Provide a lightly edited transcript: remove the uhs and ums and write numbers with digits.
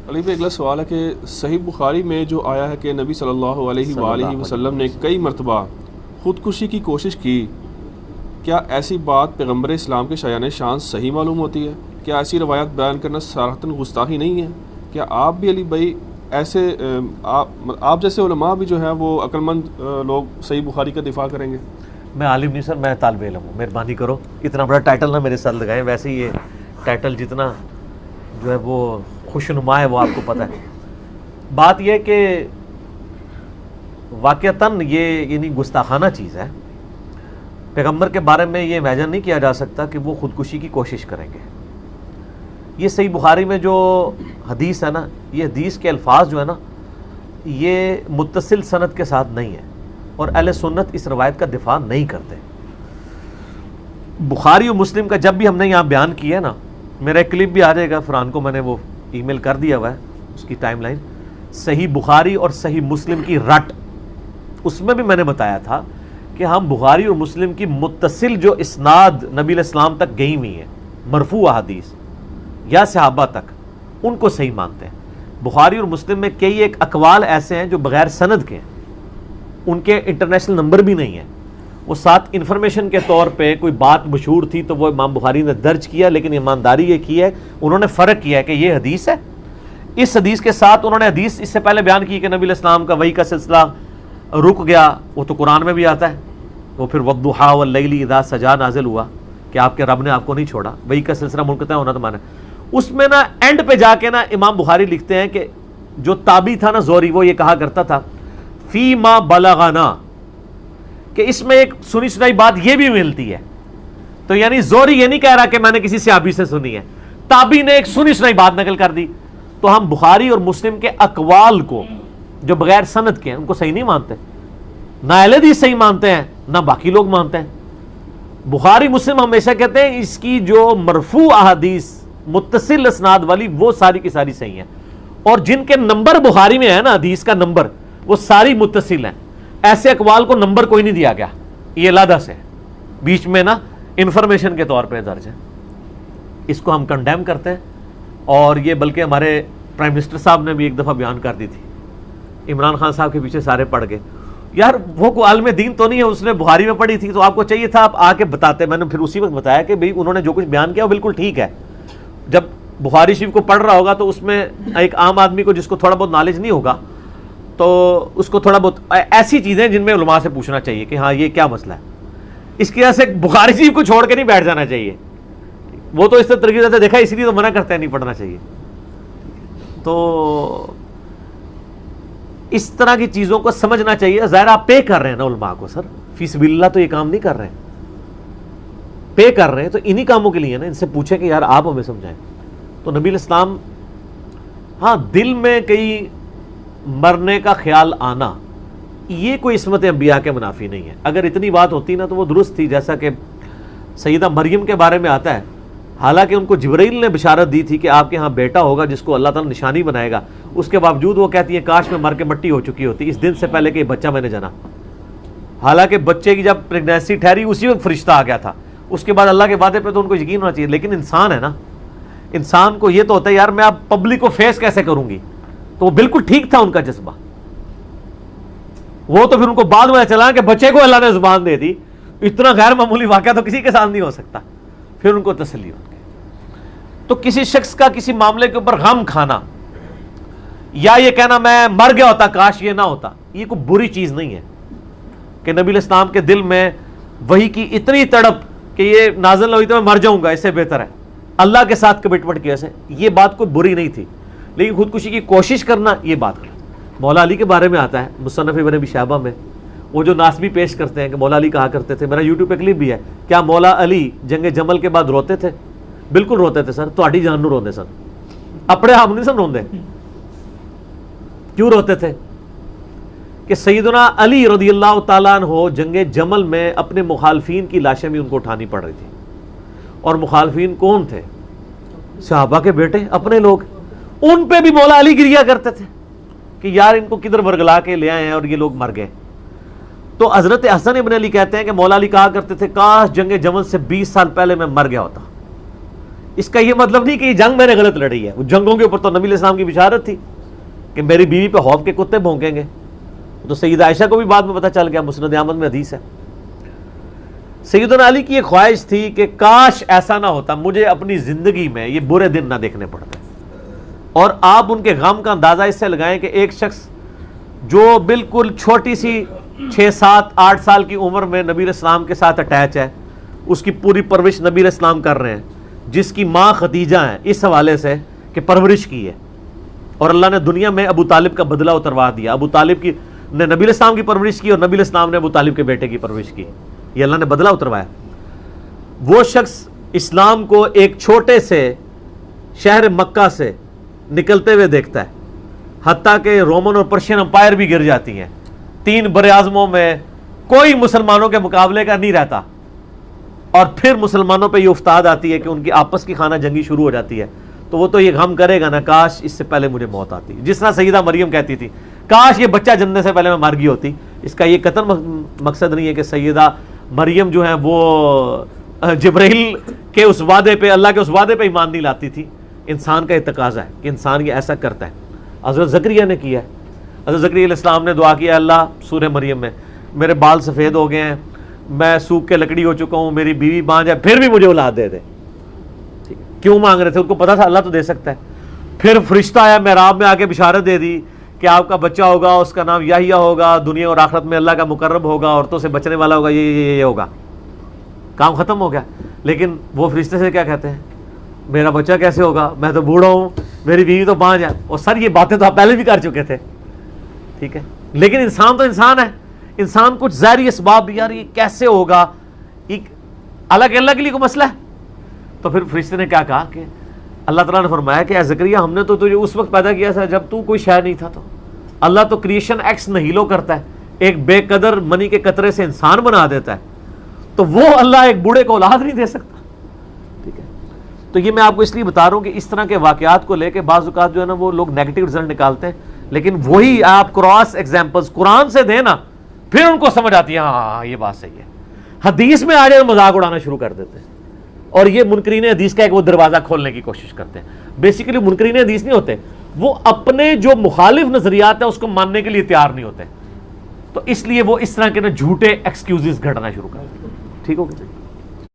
علی بھائی اگلا سوال ہے کہ صحیح بخاری میں جو آیا ہے کہ نبی صلی اللہ علیہ وآلہ وسلم نے کئی مرتبہ خودکشی کی کوشش کی، کیا ایسی بات پیغمبر اسلام کے شایان شان صحیح معلوم ہوتی ہے؟ کیا ایسی روایت بیان کرنا صراحتاً گستاخی نہیں ہے؟ کیا آپ بھی علی بھائی ایسے آپ جیسے علماء بھی جو ہیں وہ عقل مند لوگ صحیح بخاری کا دفاع کریں گے؟ میں عالم نہیں سر، میں طالب علم ہوں، مہربانی کرو اتنا بڑا ٹائٹل نہ میرے ساتھ لگائیں، ویسے ہی یہ ٹائٹل جتنا جو ہے وہ خوشنما ہے وہ آپ کو پتہ ہے۔ بات یہ کہ واقعتاً یہ یعنی گستاخانہ چیز ہے، پیغمبر کے بارے میں یہ امیجن نہیں کیا جا سکتا کہ وہ خودکشی کی کوشش کریں گے۔ یہ صحیح بخاری میں جو حدیث ہے نا، یہ حدیث کے الفاظ جو ہے نا یہ متصل سند کے ساتھ نہیں ہے، اور اہل سنت اس روایت کا دفاع نہیں کرتے۔ بخاری و مسلم کا جب بھی ہم نے یہاں بیان کیا ہے نا، میرا ایک کلپ بھی آ جائے گا، فرحان کو میں نے وہ ای میل کر دیا ہوا ہے اس کی ٹائم لائن، صحیح بخاری اور صحیح مسلم کی رٹ، اس میں بھی میں نے بتایا تھا کہ ہم بخاری اور مسلم کی متصل جو اسناد نبی علیہ السلام تک گئی ہوئی ہیں، مرفوع احادیث یا صحابہ تک، ان کو صحیح مانتے ہیں۔ بخاری اور مسلم میں کئی ایک اقوال ایسے ہیں جو بغیر سند کے ہیں، ان کے انٹرنیشنل نمبر بھی نہیں ہیں، وہ ساتھ انفارمیشن کے طور پہ کوئی بات مشہور تھی تو وہ امام بخاری نے درج کیا، لیکن ایمانداری یہ کی ہے انہوں نے فرق کیا ہے کہ یہ حدیث ہے، اس حدیث کے ساتھ انہوں نے حدیث اس سے پہلے بیان کی کہ نبی علیہ السلام کا وحی کا سلسلہ رک گیا، وہ تو قرآن میں بھی آتا ہے، وہ پھر والضحیٰ واللیل اذا سجا نازل ہوا کہ آپ کے رب نے آپ کو نہیں چھوڑا، وحی کا سلسلہ منقطع ہونا تو مانا۔ اس میں نا اینڈ پہ جا کے نا امام بخاری لکھتے ہیں کہ جو تابعی تھا نا زوری، وہ یہ کہا کرتا تھا فی ما بلغنا، کہ اس میں ایک سنی سنائی بات یہ بھی ملتی ہے، تو یعنی زوری یہ نہیں کہہ رہا کہ میں نے کسی صحابی سے سنی ہے، تابعی نے ایک سنی سنائی بات نقل کر دی، تو ہم بخاری اور مسلم کے اقوال کو جو بغیر سند کے ہیں ان کو صحیح نہیں مانتے، نہ اہل حدیث صحیح مانتے ہیں نہ باقی لوگ مانتے ہیں۔ بخاری مسلم ہمیشہ کہتے ہیں اس کی جو مرفوع احادیث متصل اسناد والی وہ ساری کی ساری صحیح ہیں، اور جن کے نمبر بخاری میں ہے نا حدیث کا نمبر، وہ ساری متصل ہیں، ایسے اقوال کو نمبر کوئی نہیں دیا گیا، یہ علیحدہ سے بیچ میں نا انفارمیشن کے طور پہ درج ہے، اس کو ہم کنڈیم کرتے ہیں، اور یہ بلکہ ہمارے پرائم منسٹر صاحب نے بھی ایک دفعہ بیان کر دی تھی، عمران خان صاحب کے پیچھے سارے پڑھ گئے، یار وہ کوئی عالم دین تو نہیں ہے، اس نے بخاری میں پڑھی تھی تو آپ کو چاہیے تھا آپ آ کے بتاتے، میں نے پھر اسی وقت بتایا کہ بھئی انہوں نے جو کچھ بیان کیا وہ بالکل ٹھیک ہے۔ جب بخاری شریف کو پڑھ رہا ہوگا تو اس میں ایک عام آدمی کو جس کو تھوڑا بہت نالج نہیں ہوگا تو اس کو تھوڑا بہت ایسی چیزیں جن میں علماء سے پوچھنا چاہیے کہ ہاں یہ کیا مسئلہ ہے، اس کی وجہ سے بخاری شریف کو چھوڑ کے نہیں بیٹھ جانا چاہیے، وہ تو اس طرح طریقے سے دیکھا، اسی لیے تو منع کرتے ہیں نہیں پڑھنا چاہیے۔ تو اس طرح کی چیزوں کو سمجھنا چاہیے، ظاہر آپ پے کر رہے ہیں نا علماء کو، سر فی سبیل اللہ تو یہ کام نہیں کر رہے ہیں، پے کر رہے ہیں تو انہی کاموں کے لیے نا، ان سے پوچھیں کہ یار آپ ہمیں سمجھائیں۔ تو نبی علیہ السلام، ہاں دل میں کئی مرنے کا خیال آنا یہ کوئی عصمت انبیاء کے منافی نہیں ہے، اگر اتنی بات ہوتی نا تو وہ درست تھی، جیسا کہ سیدہ مریم کے بارے میں آتا ہے، حالانکہ ان کو جبرائیل نے بشارت دی تھی کہ آپ کے ہاں بیٹا ہوگا جس کو اللہ تعالیٰ نشانی بنائے گا، اس کے باوجود وہ کہتی ہے کاش میں مر کے مٹی ہو چکی ہوتی اس دن سے پہلے کہ یہ بچہ میں نے جنا، حالانکہ بچے کی جب پریگنینسی ٹھہری اسی وقت فرشتہ آ گیا تھا، اس کے بعد اللہ کے وعدے پہ تو ان کو یقین ہونا چاہیے، لیکن انسان ہے نا، انسان کو یہ تو ہوتا ہے یار میں اب پبلک کو فیس کیسے کروں گی، تو وہ بالکل ٹھیک تھا ان کا جذبہ، وہ تو پھر ان کو بعد میں چلا کہ بچے کو اللہ نے زبان دے دی، اتنا غیر معمولی واقعہ تو کسی کے ساتھ نہیں ہو سکتا، پھر ان کو تسلی ہو گئی۔ تو کسی شخص کا کسی معاملے کے اوپر غم کھانا یا یہ کہنا میں مر گیا ہوتا کاش یہ نہ ہوتا، یہ کوئی بری چیز نہیں ہے کہ نبی علیہ السلام کے دل میں وحی کی اتنی تڑپ کہ یہ نازل نہ ہوئی تو میں مر جاؤں گا، اس سے بہتر ہے اللہ کے ساتھ کمٹمنٹ کی وجہ سے، یہ بات کوئی بری نہیں تھی، لیکن خودکشی کی کوشش کرنا یہ بات غلط۔ مولا علی کے بارے میں آتا ہے مصنف ابن ابی شیبہ میں، وہ جو ناسبی پیش کرتے ہیں کہ مولا علی کہا کرتے تھے، میرا یوٹیوب پہ کلپ بھی ہے، کیا مولا علی جنگ جمل کے بعد روتے تھے؟ بالکل روتے تھے سر، تہاڈی جان نو روندے سن، اپنے آپ نہیں سن روندے۔ کیوں روتے تھے؟ کہ سیدنا علی رضی اللہ تعالیٰ عنہ جنگ جمل میں اپنے مخالفین کی لاشیں بھی ان کو اٹھانی پڑ رہی تھی، اور مخالفین کون تھے؟ صحابہ کے بیٹے، اپنے لوگ، ان پہ بھی مولا علی گریا کرتے تھے کہ یار ان کو کدھر ورگلا کے لے آئے ہیں اور یہ لوگ مر گئے۔ تو حضرت حسن ابن علی کہتے ہیں کہ مولا علی کہا کرتے تھے کاش جنگ جمل سے 20 سال پہلے میں مر گیا ہوتا، اس کا یہ مطلب نہیں کہ یہ جنگ میں نے غلط لڑی ہے. وہ جنگوں کے اوپر تو نبی علیہ السلام کی بشارت تھی کہ میری بیوی پہ خوف کے کتے بھونکیں گے. تو سیدہ عائشہ کو بھی بعد میں پتہ چل گیا, مسند احمد میں حدیث ہے. سیدنا علی کی ایک خواہش تھی کہ کاش ایسا نہ ہوتا, مجھے اپنی زندگی میں یہ برے دن نہ دیکھنے پڑتے. اور آپ ان کے غم کا اندازہ اس سے لگائیں کہ ایک شخص جو بالکل چھوٹی سی 6 7 8 سال کی عمر میں نبی علیہ السلام کے ساتھ اٹیچ ہے, اس کی پوری پرورش نبی علیہ السلام کر رہے ہیں, جس کی ماں خدیجہ ہیں اس حوالے سے کہ پرورش کی ہے, اور اللہ نے دنیا میں ابو طالب کا بدلہ اتروا دیا. ابو طالب کی نے نبی علیہ السلام کی پرورش کی اور نبی علیہ السلام نے ابو طالب کے بیٹے کی پرورش کی, یہ اللہ نے بدلہ اتروایا. وہ شخص اسلام کو ایک چھوٹے سے شہر مکہ سے نکلتے ہوئے دیکھتا ہے, حتیٰ کہ رومن اور پرشین امپائر بھی گر جاتی ہیں, 3 براعظموں میں کوئی مسلمانوں کے مقابلے کا نہیں رہتا, اور پھر مسلمانوں پہ یہ افتاد آتی ہے کہ ان کی آپس کی خانہ جنگی شروع ہو جاتی ہے. تو وہ تو یہ غم کرے گا نا, کاش اس سے پہلے مجھے موت آتی. جس طرح سیدہ مریم کہتی تھی کاش یہ بچہ جننے سے پہلے میں مر گئی ہوتی. اس کا یہ قطعاً مقصد نہیں ہے کہ سیدہ مریم جو ہیں وہ جبرائیل کے اس وعدے پہ, اللہ کے اس وعدے پہ ایمان نہیں لاتی تھی. انسان کا یہ تقاضا ہے کہ انسان یہ ایسا کرتا ہے. حضرت زکریا نے کیا ہے. حضرت زکریا علیہ السلام نے دعا کیا, اللہ سورہ مریم میں میرے بال سفید ہو گئے ہیں, میں سوکھ کے لکڑی ہو چکا ہوں, میری بیوی بانجھ ہے, پھر بھی مجھے اولاد دے دے. کیوں مانگ رہے تھے؟ ان کو پتا تھا اللہ تو دے سکتا ہے. پھر فرشتہ آیا محراب میں آ کے بشارت دے دی کہ آپ کا بچہ ہوگا, اس کا نام یحییٰ ہوگا, دنیا اور آخرت میں اللہ کا مقرب ہوگا, عورتوں سے بچنے والا ہوگا, یہ ہوگا. کام ختم ہو گیا. لیکن وہ فرشتے سے کیا کہتے ہیں, میرا بچہ کیسے ہوگا, میں تو بوڑھا ہوں, میری بیوی تو بانجھ ہے. اور سر یہ باتیں تو آپ پہلے بھی کر چکے تھے, ٹھیک ہے. لیکن انسان تو انسان ہے, انسان کچھ ظاہری اسباب, یار یہ کیسے ہوگا, ایک اللہ کے لیے کوئی مسئلہ ہے. تو پھر فرشتے نے کیا کہا کہ اللہ تعالیٰ نے فرمایا کہ اے زکریا ہم نے تو تجھے اس وقت پیدا کیا تھا جب تو کوئی شے نہیں تھا. تو اللہ تو کریشن ایکس نہیلو کرتا ہے, ایک بے قدر منی کے قطرے سے انسان بنا دیتا ہے. تو وہ اللہ ایک بوڑھے کو اولاد نہیں دے سکتا, ٹھیک ہے. تو یہ میں آپ کو اس لیے بتا رہا ہوں کہ اس طرح کے واقعات کو لے کے بعض اوقات جو ہے نا وہ لوگ نیگیٹو رزلٹ نکالتے ہیں, لیکن وہی آپ کراس ایگزامپلس قرآن سے دیں نا, پھر ان کو سمجھ آتی ہے ہاں یہ بات صحیح ہے. حدیث میں آ جائے مذاق اڑانا شروع کر دیتے ہیں, اور یہ منکرین حدیث کا ایک وہ دروازہ کھولنے کی کوشش کرتے ہیں. بیسیکلی منکرین حدیث نہیں ہوتے, وہ اپنے جو مخالف نظریات ہیں اس کو ماننے کے لیے تیار نہیں ہوتے, تو اس لیے وہ اس طرح کے نا جھوٹے ایکسکیوزز گھڑنا شروع کرتے ہیں. ٹھیک ہو گیا.